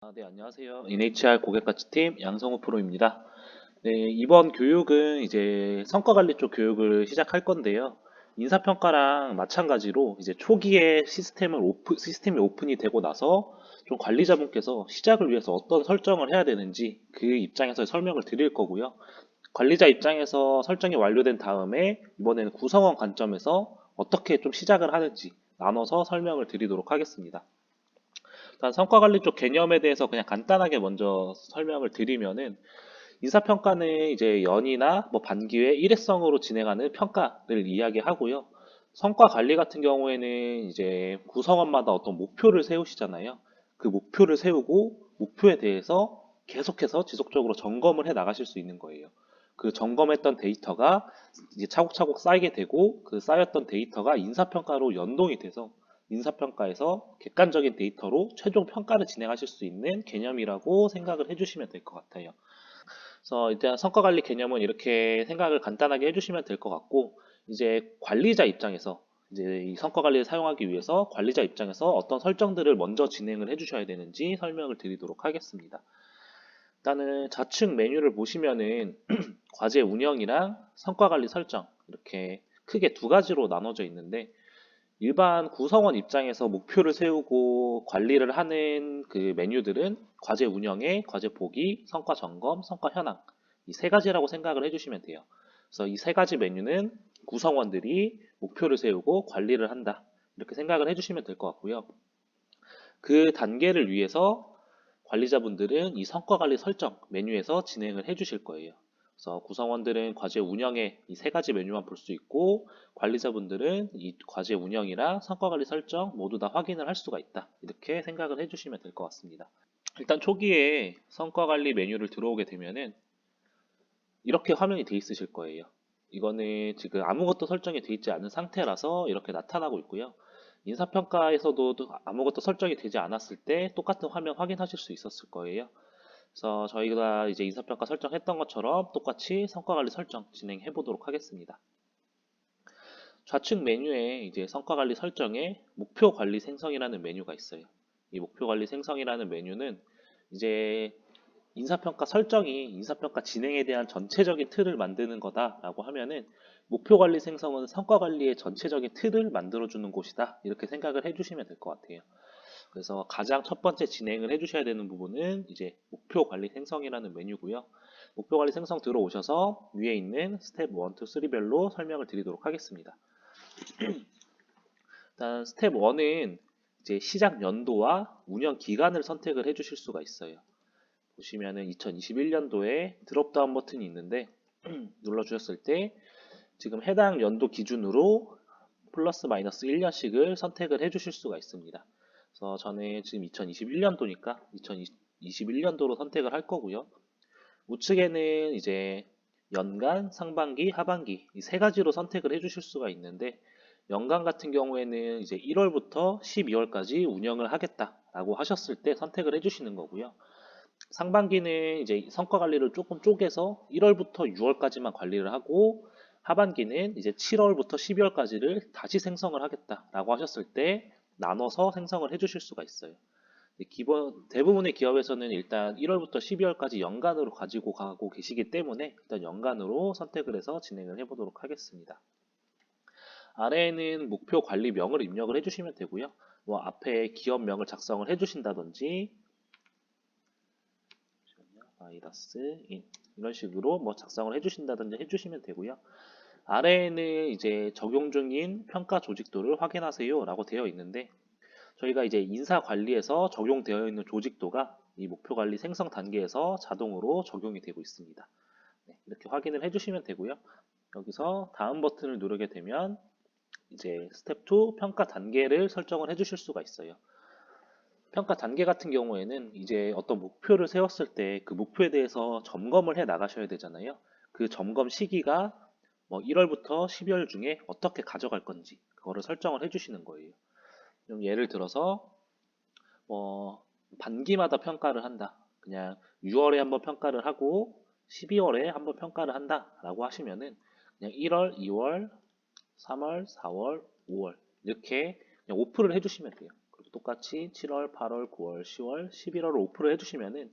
네, 안녕하세요. NHR 고객가치팀 양성호 프로입니다. 네, 이번 교육은 이제 성과관리 쪽 교육을 시작할 건데요. 인사평가랑 마찬가지로 이제 초기에 시스템이 오픈이 되고 나서 좀 관리자분께서 시작을 위해서 어떤 설정을 해야 되는지 그 입장에서 설명을 드릴 거고요. 관리자 입장에서 설정이 완료된 다음에 이번에는 구성원 관점에서 어떻게 좀 시작을 하는지 나눠서 설명을 드리도록 하겠습니다. 일단 성과관리 쪽 개념에 대해서 그냥 간단하게 먼저 설명을 드리면은 인사평가는 이제 연이나 뭐 반기회 일회성으로 진행하는 평가를 이야기하고요. 성과관리 같은 경우에는 이제 구성원마다 어떤 목표를 세우시잖아요. 그 목표를 세우고 목표에 대해서 계속해서 지속적으로 점검을 해 나가실 수 있는 거예요. 그 점검했던 데이터가 이제 차곡차곡 쌓이게 되고 그 쌓였던 데이터가 인사평가로 연동이 돼서 인사평가에서 객관적인 데이터로 최종 평가를 진행하실 수 있는 개념이라고 생각을 해주시면 될 것 같아요. 그래서 일단 성과관리 개념은 이렇게 생각을 간단하게 해주시면 될 것 같고, 이제 관리자 입장에서 이제 이 성과관리를 사용하기 위해서 관리자 입장에서 어떤 설정들을 먼저 진행을 해주셔야 되는지 설명을 드리도록 하겠습니다. 일단은 좌측 메뉴를 보시면은 과제 운영이랑 성과관리 설정 이렇게 크게 두 가지로 나눠져 있는데, 일반 구성원 입장에서 목표를 세우고 관리를 하는 그 메뉴들은 과제 운영에 과제 보기, 성과 점검, 성과 현황 이 세 가지라고 생각을 해주시면 돼요. 그래서 이 세 가지 메뉴는 구성원들이 목표를 세우고 관리를 한다. 이렇게 생각을 해주시면 될 것 같고요. 그 단계를 위해서 관리자분들은 이 성과 관리 설정 메뉴에서 진행을 해주실 거예요. 그래서 구성원들은 과제 운영에 이 세 가지 메뉴만 볼 수 있고 관리자분들은 이 과제 운영이랑 성과 관리 설정 모두 다 확인을 할 수가 있다. 이렇게 생각을 해주시면 될 것 같습니다. 일단 초기에 성과 관리 메뉴를 들어오게 되면은 이렇게 화면이 돼 있으실 거예요. 이거는 지금 아무것도 설정이 돼 있지 않은 상태라서 이렇게 나타나고 있고요. 인사평가에서도 아무것도 설정이 되지 않았을 때 똑같은 화면 확인하실 수 있었을 거예요. 그래서 저희가 이제 인사평가 설정했던 것처럼 똑같이 성과관리 설정 진행해 보도록 하겠습니다. 좌측 메뉴에 이제 성과관리 설정에 목표관리 생성이라는 메뉴가 있어요. 이 목표관리 생성이라는 메뉴는 이제 인사평가 설정이 인사평가 진행에 대한 전체적인 틀을 만드는 거다라고 하면은 목표관리 생성은 성과관리의 전체적인 틀을 만들어주는 곳이다. 이렇게 생각을 해주시면 될 것 같아요. 그래서 가장 첫 번째 진행을 해주셔야 되는 부분은 이제 목표관리 생성이라는 메뉴고요. 목표관리 생성 들어오셔서 위에 있는 스텝 1, 2, 3별로 설명을 드리도록 하겠습니다. 일단 스텝 1은 이제 시작 연도와 운영 기간을 선택을 해주실 수가 있어요. 보시면은 2021년도에 드롭다운 버튼이 있는데 눌러주셨을 때 지금 해당 연도 기준으로 플러스 마이너스 1년씩을 선택을 해주실 수가 있습니다. 그래서 저는 지금 2021년도니까 2021년도로 선택을 할 거고요. 우측에는 이제 연간, 상반기, 하반기 이 세 가지로 선택을 해주실 수가 있는데 연간 같은 경우에는 이제 1월부터 12월까지 운영을 하겠다라고 하셨을 때 선택을 해주시는 거고요. 상반기는 이제 성과 관리를 조금 쪼개서 1월부터 6월까지만 관리를 하고 하반기는 이제 7월부터 12월까지를 다시 생성을 하겠다라고 하셨을 때 나눠서 생성을 해주실 수가 있어요. 대부분의 기업에서는 일단 1월부터 12월까지 연간으로 가지고 가고 계시기 때문에 일단 연간으로 선택을 해서 진행을 해보도록 하겠습니다. 아래에는 목표 관리명을 입력을 해주시면 되고요. 뭐 앞에 기업명을 작성을 해주신다든지 바이러스 인 이런 식으로 뭐 작성을 해주신다든지 해주시면 되고요. 아래에는 이제 적용 중인 평가 조직도를 확인하세요 라고 되어 있는데 저희가 이제 인사 관리에서 적용되어 있는 조직도가 이 목표 관리 생성 단계에서 자동으로 적용이 되고 있습니다. 네, 이렇게 확인을 해주시면 되고요. 여기서 다음 버튼을 누르게 되면 이제 스텝 2 평가 단계를 설정을 해주실 수가 있어요. 평가 단계 같은 경우에는 이제 어떤 목표를 세웠을 때 그 목표에 대해서 점검을 해 나가셔야 되잖아요. 그 점검 시기가 뭐 1월부터 12월 중에 어떻게 가져갈 건지 그거를 설정을 해주시는 거예요. 좀 예를 들어서 뭐 반기마다 평가를 한다. 그냥 6월에 한번 평가를 하고 12월에 한번 평가를 한다라고 하시면은 그냥 1월, 2월, 3월, 4월, 5월 이렇게 그냥 오프를 해주시면 돼요. 똑같이 7월, 8월, 9월, 10월, 11월을 오프를 해주시면은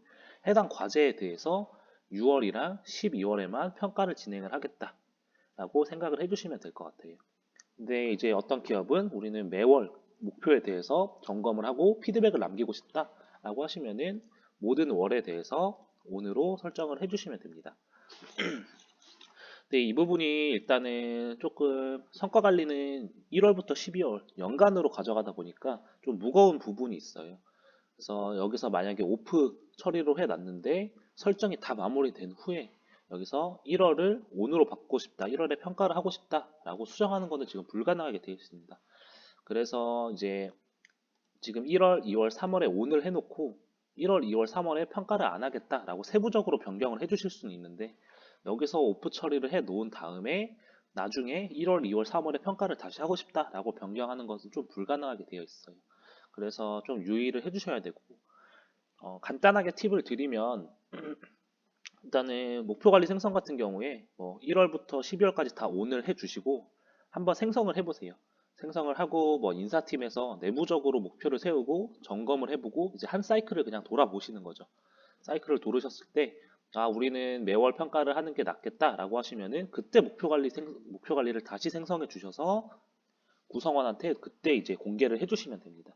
해당 과제에 대해서 6월이랑 12월에만 평가를 진행을 하겠다라고 생각을 해주시면 될 것 같아요. 근데 이제 어떤 기업은 우리는 매월 목표에 대해서 점검을 하고 피드백을 남기고 싶다라고 하시면은 모든 월에 대해서 온으로 설정을 해주시면 됩니다. 네, 이 부분이 일단은 조금 성과 관리는 1월부터 12월 연간으로 가져가다 보니까 좀 무거운 부분이 있어요. 그래서 여기서 만약에 오프 처리로 해놨는데 설정이 다 마무리된 후에 여기서 1월을 온으로 바꾸고 싶다, 1월에 평가를 하고 싶다라고 수정하는 것은 지금 불가능하게 되어 있습니다. 그래서 이제 지금 1월, 2월, 3월에 온을 해놓고 1월, 2월, 3월에 평가를 안 하겠다라고 세부적으로 변경을 해주실 수는 있는데 여기서 오프 처리를 해 놓은 다음에 나중에 1월, 2월, 3월에 평가를 다시 하고 싶다라고 변경하는 것은 좀 불가능하게 되어 있어요. 그래서 좀 유의를 해주셔야 되고 간단하게 팁을 드리면 일단은 목표 관리 생성 같은 경우에 뭐 1월부터 12월까지 다 온을 해주시고 한번 생성을 해보세요. 생성을 하고 뭐 인사팀에서 내부적으로 목표를 세우고 점검을 해보고 이제 한 사이클을 그냥 돌아보시는 거죠. 사이클을 돌으셨을 때 우리는 매월 평가를 하는 게 낫겠다라고 하시면은 그때 목표 관리를 다시 생성해 주셔서 구성원한테 그때 이제 공개를 해주시면 됩니다.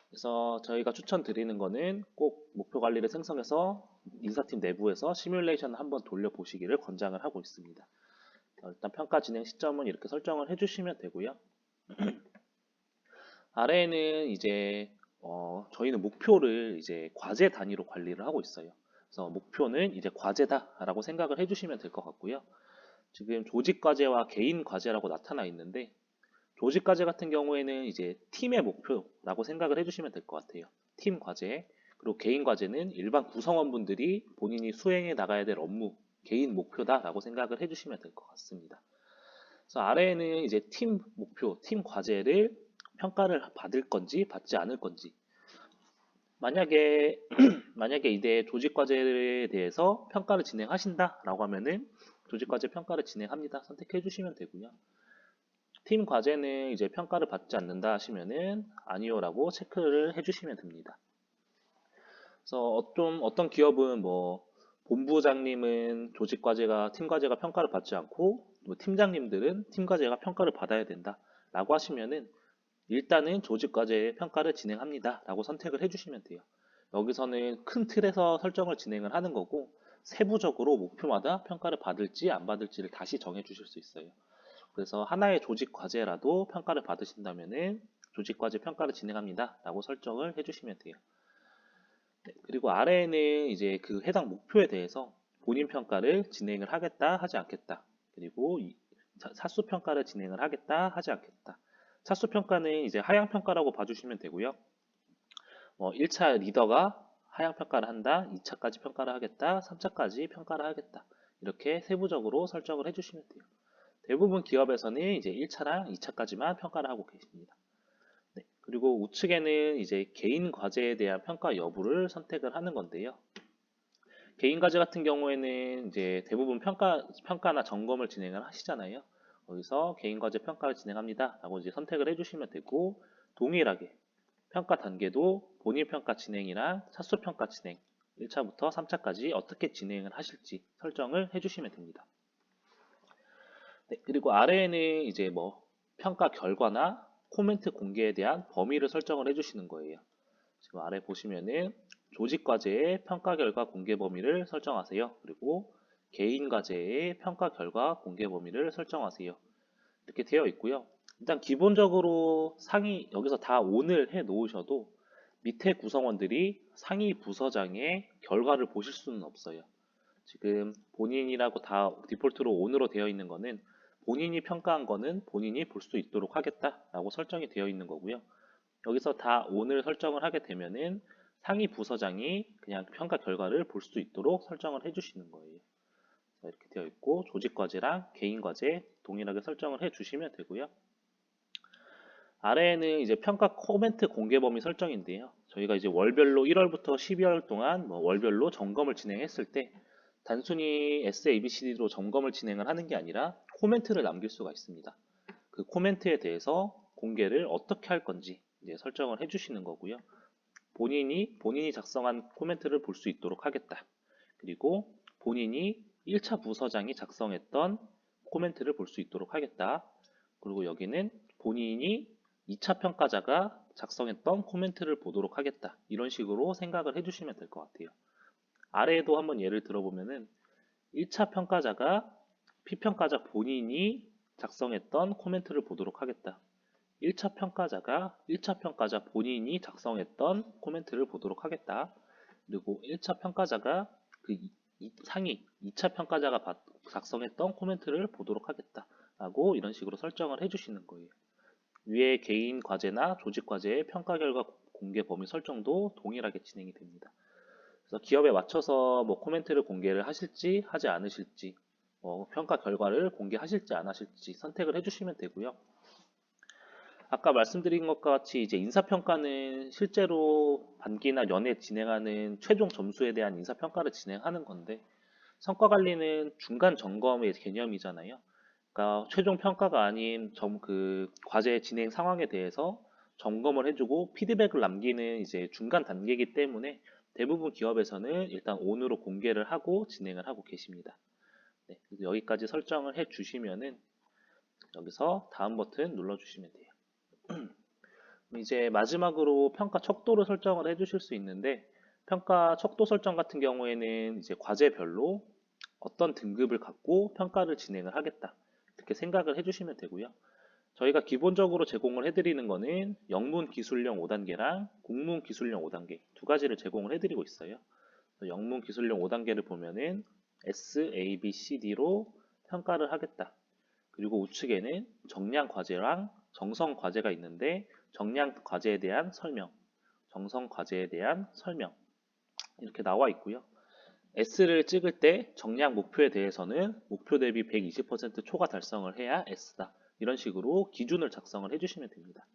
그래서 저희가 추천드리는 거는 꼭 목표 관리를 생성해서 인사팀 내부에서 시뮬레이션을 한번 돌려보시기를 권장을 하고 있습니다. 일단 평가 진행 시점은 이렇게 설정을 해주시면 되고요. 아래에는 이제 저희는 목표를 이제 과제 단위로 관리를 하고 있어요. 그래서 목표는 이제 과제다라고 생각을 해주시면 될 것 같고요. 지금 조직 과제와 개인 과제라고 나타나 있는데 조직 과제 같은 경우에는 이제 팀의 목표라고 생각을 해주시면 될 것 같아요. 팀 과제. 그리고 개인 과제는 일반 구성원분들이 본인이 수행해 나가야 될 업무, 개인 목표다라고 생각을 해주시면 될 것 같습니다. 그래서 아래에는 이제 팀 목표, 팀 과제를 평가를 받을 건지 받지 않을 건지. 만약에 만약에 이제 조직 과제에 대해서 평가를 진행하신다라고 하면은 조직 과제 평가를 진행합니다. 선택해 주시면 되고요. 팀 과제는 이제 평가를 받지 않는다 하시면은 아니요라고 체크를 해주시면 됩니다. 그래서 좀 어떤 기업은 뭐 본부장님은 조직 과제가 팀 과제가 평가를 받지 않고 뭐 팀장님들은 팀 과제가 평가를 받아야 된다라고 하시면은 일단은 조직 과제 평가를 진행합니다라고 선택을 해주시면 돼요. 여기서는 큰 틀에서 설정을 진행을 하는 거고 세부적으로 목표마다 평가를 받을지 안 받을지를 다시 정해 주실 수 있어요. 그래서 하나의 조직 과제라도 평가를 받으신다면은 조직 과제 평가를 진행합니다 라고 설정을 해주시면 돼요. 네, 그리고 아래에는 이제 그 해당 목표에 대해서 본인 평가를 진행을 하겠다 하지 않겠다, 그리고 사수 평가를 진행을 하겠다 하지 않겠다. 사수 평가는 이제 하향 평가라고 봐주시면 되고요. 1차 리더가 하향 평가를 한다, 2차까지 평가를 하겠다, 3차까지 평가를 하겠다, 이렇게 세부적으로 설정을 해주시면 돼요. 대부분 기업에서는 이제 1차랑 2차까지만 평가를 하고 계십니다. 네, 그리고 우측에는 이제 개인 과제에 대한 평가 여부를 선택을 하는 건데요. 개인 과제 같은 경우에는 이제 대부분 평가나 점검을 진행을 하시잖아요. 거기서 개인 과제 평가를 진행합니다 라고 이제 선택을 해주시면 되고, 동일하게 평가 단계도 본인 평가 진행이랑 사수 평가 진행 1차부터 3차까지 어떻게 진행을 하실지 설정을 해주시면 됩니다. 네, 그리고 아래에는 이제 뭐 평가 결과나 코멘트 공개에 대한 범위를 설정을 해주시는 거예요. 지금 아래 보시면은 조직 과제의 평가 결과 공개 범위를 설정하세요. 그리고 개인 과제의 평가 결과 공개 범위를 설정하세요. 이렇게 되어 있고요. 일단 기본적으로 상위 여기서 다 ON을 해 놓으셔도 밑에 구성원들이 상위 부서장의 결과를 보실 수는 없어요. 지금 본인이라고 다 디폴트로 ON으로 되어 있는 거는 본인이 평가한 거는 본인이 볼 수 있도록 하겠다라고 설정이 되어 있는 거고요. 여기서 다 ON을 설정을 하게 되면은 상위 부서장이 그냥 평가 결과를 볼 수 있도록 설정을 해주시는 거예요. 이렇게 되어 있고 조직 과제랑 개인 과제 동일하게 설정을 해주시면 되고요. 아래에는 이제 평가 코멘트 공개 범위 설정인데요. 저희가 이제 월별로 1월부터 12월 동안 뭐 월별로 점검을 진행했을 때 단순히 SABCD로 점검을 진행을 하는 게 아니라 코멘트를 남길 수가 있습니다. 그 코멘트에 대해서 공개를 어떻게 할 건지, 이제 설정을 해주시는 거고요. 본인이 작성한 코멘트를 볼 수 있도록 하겠다. 그리고 본인이 1차 부서장이 작성했던 코멘트를 볼 수 있도록 하겠다. 그리고 여기는 본인이 2차 평가자가 작성했던 코멘트를 보도록 하겠다. 이런 식으로 생각을 해주시면 될 것 같아요. 아래에도 한번 예를 들어보면은 1차 평가자가 P평가자 본인이 작성했던 코멘트를 보도록 하겠다. 1차 평가자 본인이 작성했던 코멘트를 보도록 하겠다. 그리고 1차 평가자가 그 상위 2차 평가자가 작성했던 코멘트를 보도록 하겠다. 라고 이런 식으로 설정을 해주시는 거예요. 위에 개인 과제나 조직 과제의 평가 결과 공개 범위 설정도 동일하게 진행이 됩니다. 그래서 기업에 맞춰서 뭐 코멘트를 공개를 하실지 하지 않으실지, 평가 결과를 공개하실지 안 하실지 선택을 해주시면 되고요. 아까 말씀드린 것과 같이 이제 인사평가는 실제로 반기나 연에 진행하는 최종 점수에 대한 인사평가를 진행하는 건데, 성과관리는 중간 점검의 개념이잖아요. 그러니까 최종 평가가 아닌 그 과제 진행 상황에 대해서 점검을 해주고 피드백을 남기는 이제 중간 단계이기 때문에 대부분 기업에서는 일단 온으로 공개를 하고 진행을 하고 계십니다. 네, 여기까지 설정을 해 주시면은 여기서 다음 버튼 눌러주시면 돼요. 이제 마지막으로 평가 척도를 설정을 해 주실 수 있는데, 평가 척도 설정 같은 경우에는 이제 과제별로 어떤 등급을 갖고 평가를 진행을 하겠다. 이렇게 생각을 해주시면 되고요. 저희가 기본적으로 제공을 해드리는 거는 영문 기술령 5단계랑 국문 기술령 5단계 두 가지를 제공을 해드리고 있어요. 영문 기술령 5단계를 보면은 S, A, B, C, D로 평가를 하겠다. 그리고 우측에는 정량 과제랑 정성 과제가 있는데 정량 과제에 대한 설명, 정성 과제에 대한 설명 이렇게 나와 있고요. S를 찍을 때 정량 목표에 대해서는 목표 대비 120% 초과 달성을 해야 S다. 이런 식으로 기준을 작성을 해주시면 됩니다.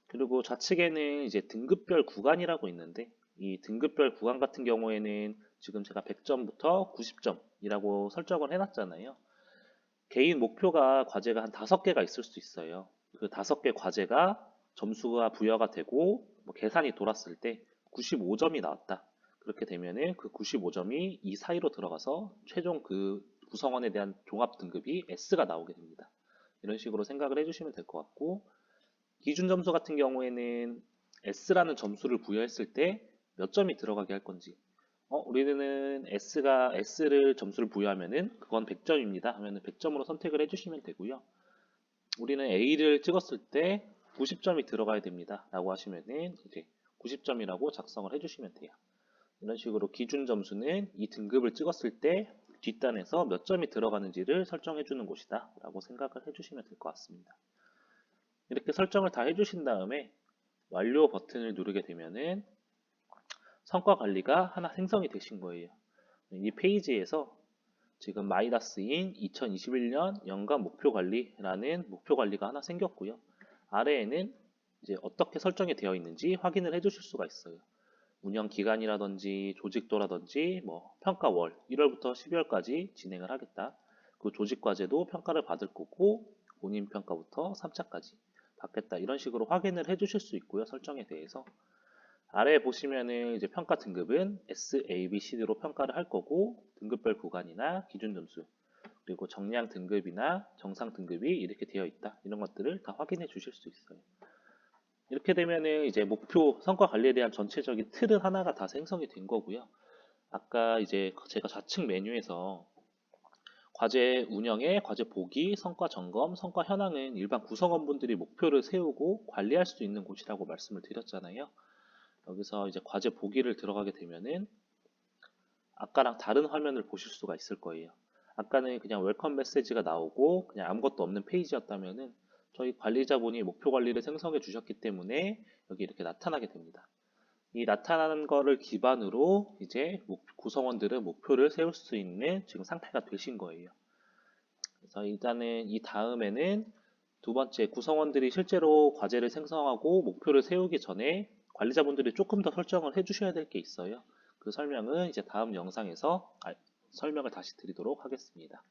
그리고 좌측에는 이제 등급별 구간이라고 있는데 이 등급별 구간 같은 경우에는 지금 제가 100점부터 90점이라고 설정을 해놨잖아요. 개인 목표가 과제가 한 5개가 있을 수 있어요. 그 5개 과제가 점수가 부여가 되고 계산이 돌았을 때 95점이 나왔다. 그렇게 되면은 그 95점이 이 사이로 들어가서 최종 그 구성원에 대한 종합 등급이 S가 나오게 됩니다. 이런 식으로 생각을 해주시면 될 것 같고, 기준 점수 같은 경우에는 S라는 점수를 부여했을 때 몇 점이 들어가게 할 건지, 우리는 S를 점수를 부여하면은 그건 100점입니다 하면은 100점으로 선택을 해주시면 되고요. 우리는 A를 찍었을 때 90점이 들어가야 됩니다 라고 하시면은 이제 90점이라고 작성을 해주시면 돼요. 이런 식으로 기준 점수는 이 등급을 찍었을 때 뒷단에서 몇 점이 들어가는지를 설정해 주는 곳이다 라고 생각을 해주시면 될 것 같습니다. 이렇게 설정을 다 해주신 다음에 완료 버튼을 누르게 되면은 성과 관리가 하나 생성이 되신 거예요. 이 페이지에서 지금 마이다스인 2021년 연간 목표 관리라는 목표 관리가 하나 생겼고요. 아래에는 이제 어떻게 설정이 되어 있는지 확인을 해 주실 수가 있어요. 운영 기간이라든지 조직도라든지 평가월 1월부터 12월까지 진행을 하겠다. 그 조직 과제도 평가를 받을 거고 본인 평가부터 3차까지 받겠다. 이런 식으로 확인을 해 주실 수 있고요. 설정에 대해서. 아래에 보시면은 이제 평가 등급은 S, A, B, C, D로 평가를 할 거고 등급별 구간이나 기준 점수 그리고 정량 등급이나 정상 등급이 이렇게 되어 있다. 이런 것들을 다 확인해 주실 수 있어요. 이렇게 되면은 이제 목표 성과 관리에 대한 전체적인 틀은 하나가 다 생성이 된 거고요. 아까 이제 제가 좌측 메뉴에서 과제 운영에 과제 보기, 성과 점검, 성과 현황은 일반 구성원분들이 목표를 세우고 관리할 수 있는 곳이라고 말씀을 드렸잖아요. 여기서 이제 과제 보기를 들어가게 되면은 아까랑 다른 화면을 보실 수가 있을 거예요. 아까는 그냥 웰컴 메시지가 나오고 그냥 아무것도 없는 페이지였다면은 저희 관리자분이 목표 관리를 생성해 주셨기 때문에 여기 이렇게 나타나게 됩니다. 이 나타나는 거를 기반으로 이제 구성원들은 목표를 세울 수 있는 지금 상태가 되신 거예요. 그래서 일단은 이 다음에는 두 번째 구성원들이 실제로 과제를 생성하고 목표를 세우기 전에 관리자분들이 조금 더 설정을 해 주셔야 될 게 있어요. 그 설명은 이제 다음 영상에서 설명을 다시 드리도록 하겠습니다.